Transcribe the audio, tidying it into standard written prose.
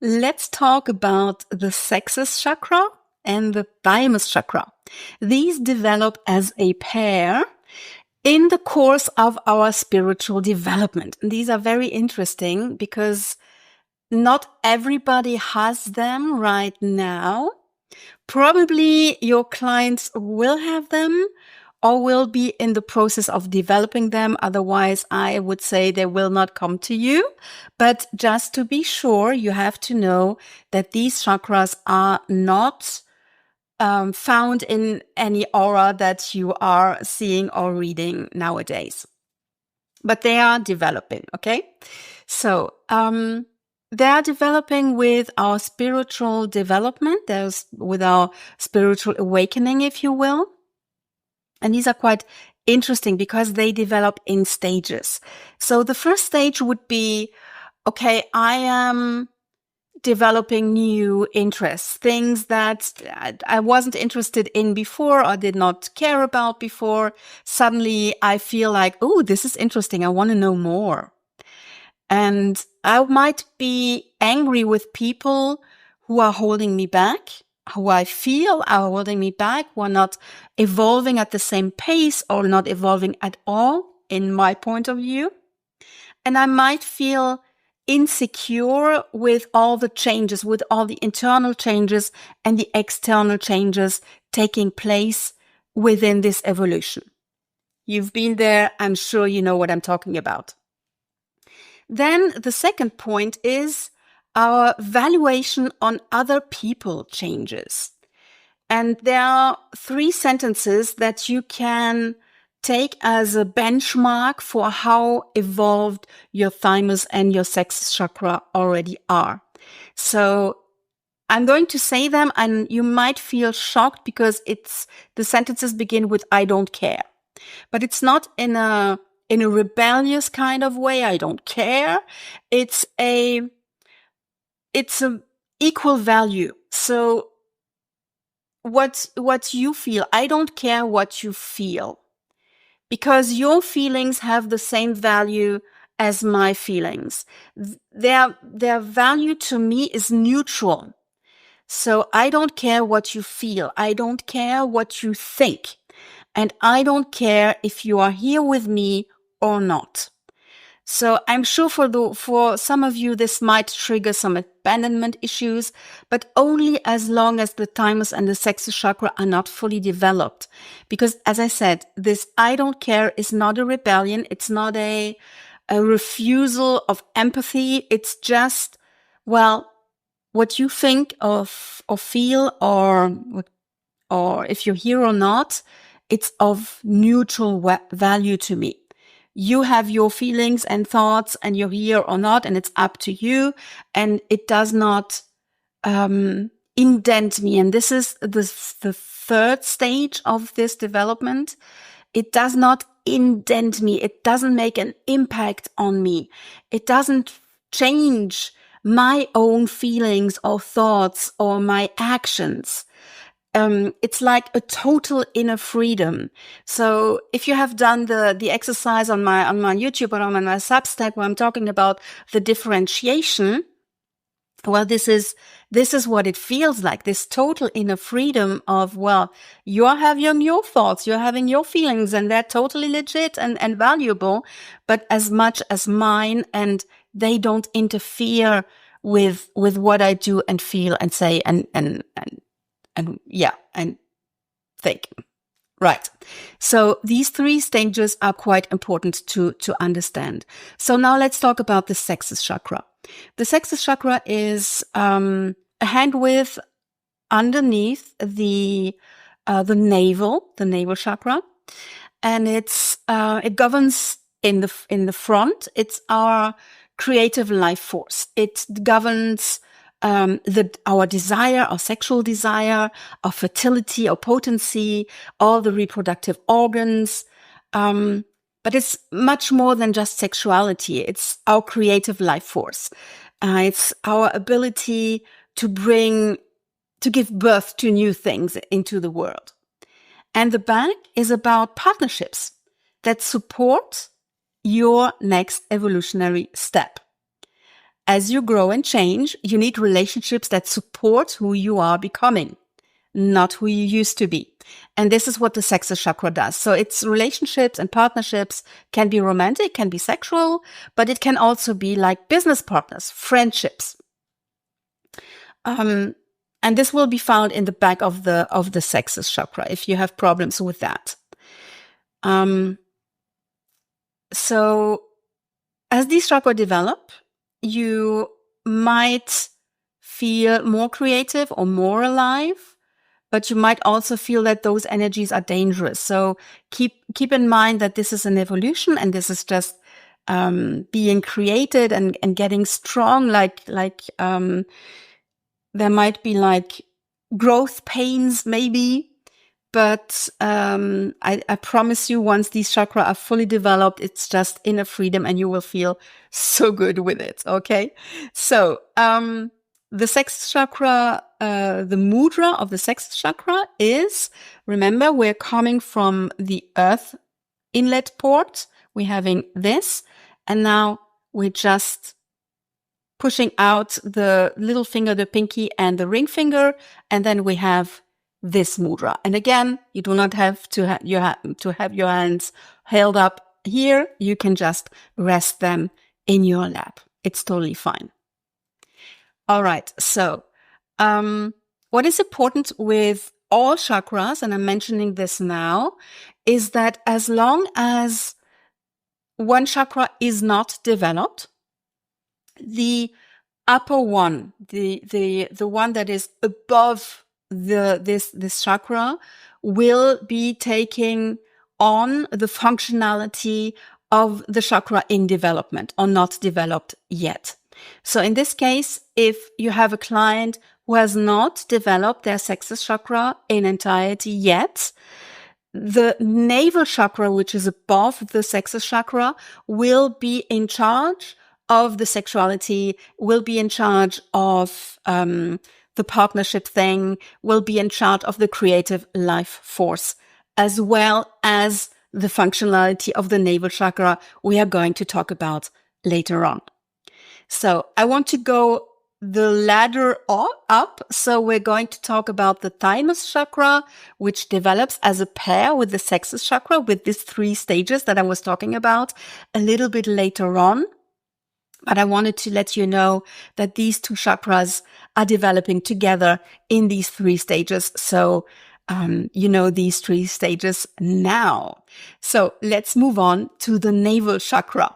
Let's talk about the Sexus chakra and the thymus chakra. These develop as a pair in the course of our spiritual development. And these are very interesting because not everybody has them right now. Probably your clients will have them or will be in the process of developing them. Otherwise, I would say they will not come to you. But just to be sure, you have to know that these chakras are not found in any aura that you are seeing or reading nowadays. But they are developing, okay? So, they are developing with our spiritual development. There's with our spiritual awakening, if you will. And these are quite interesting because they develop in stages. So the first stage would be, okay, I am developing new interests, things that I wasn't interested in before or did not care about before. Suddenly I feel like, oh, this is interesting. I want to know more. And I might be angry with people who are holding me back, who I feel are holding me back, who are not evolving at the same pace or not evolving at all in my point of view. And I might feel insecure with all the changes, with all the internal changes and the external changes taking place within this evolution. You've been there. I'm sure you know what I'm talking about. Then the second point is our valuation on other people changes. And there are 3 sentences that you can take as a benchmark for how evolved your thymus and your sexus chakra already are. So I'm going to say them and you might feel shocked because the sentences begin with I don't care. But it's not in a rebellious kind of way. I don't care. It's a equal value. So what you feel, I don't care what you feel, because your feelings have the same value as my feelings. Their value to me is neutral. So I don't care what you feel. I don't care what you think. And I don't care if you are here with me or not. So I'm sure for some of you, this might trigger some abandonment issues, but only as long as the thymus and the sexus chakra are not fully developed. Because as I said, this I don't care is not a rebellion. It's not a refusal of empathy. It's just, well, what you think of or feel or if you're here or not, it's of neutral value to me. You have your feelings and thoughts and you're here or not, and it's up to you. And it does not indent me. And this is the third stage of this development. It does not indent me. It doesn't make an impact on me. It doesn't change my own feelings or thoughts or my actions. It's like a total inner freedom. So if you have done the exercise on my YouTube or on my Substack where I'm talking about the differentiation, well, this is what it feels like, this total inner freedom of, well, you're having your thoughts, you're having your feelings, and they're totally legit and valuable, but as much as mine, and they don't interfere with what I do and feel and say and think. Right. So these 3 stages are quite important to understand. So now let's talk about the sexus chakra. The sexus chakra is a hand width underneath the navel chakra, and it governs in the front. It's our creative life force. It governs our desire, our sexual desire, our fertility, our potency, all the reproductive organs. But it's much more than just sexuality. It's our creative life force. It's our ability to give birth to new things into the world. And the back is about partnerships that support your next evolutionary step. as you grow and change, you need relationships that support who you are becoming, not who you used to be. And this is what the Sexus chakra does. So it's relationships and partnerships, can be romantic, can be sexual, but it can also be like business partners, friendships. And this will be found in the back of the Sexus chakra if you have problems with that. So as these chakras develop, you might feel more creative or more alive, but you might also feel that those energies are dangerous. So keep in mind that this is an evolution, and this is just being created and getting strong. Like there might be like growth pains, maybe. But I promise you, once these chakras are fully developed, it's just inner freedom, and you will feel so good with it. Okay, so the Sexus chakra, the mudra of the Sexus chakra is, remember, we're coming from the earth inlet port. We're having this, and now we're just pushing out the little finger, the pinky, and the ring finger, and then we have this mudra. And again, you do not have to have your hands held up here. You can just rest them in your lap. It's totally fine. All right. So, what is important with all chakras, and I'm mentioning this now, is that as long as one chakra is not developed, the upper one, the one that is above this chakra, will be taking on the functionality of the chakra in development or not developed yet. So in this case, if you have a client who has not developed their Sexus chakra in entirety yet, the navel chakra, which is above the Sexus chakra, will be in charge of the sexuality, will be in charge of the partnership thing, will be in charge of the creative life force, as well as the functionality of the navel chakra we are going to talk about later on. So I want to go the ladder up. So we're going to talk about the thymus chakra, which develops as a pair with the Sexus chakra, with these 3 stages that I was talking about a little bit later on. But I wanted to let you know that these 2 chakras are developing together in these 3 stages. So, you know these 3 stages now. So let's move on to the navel chakra.